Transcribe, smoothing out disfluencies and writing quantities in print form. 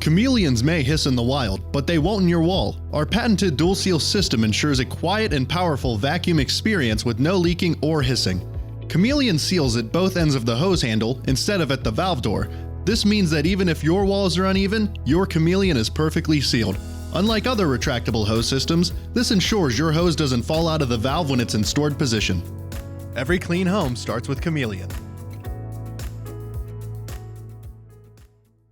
Chameleons may hiss in the wild, but they won't in your wall. Our patented dual seal system ensures a quiet and powerful vacuum experience with no leaking or hissing. Chameleon seals at both ends of the hose handle instead of at the valve door. This means that even if your walls are uneven, your Chameleon is perfectly sealed. Unlike other retractable hose systems, this ensures your hose doesn't fall out of the valve when it's in stored position. Every clean home starts with Chameleon.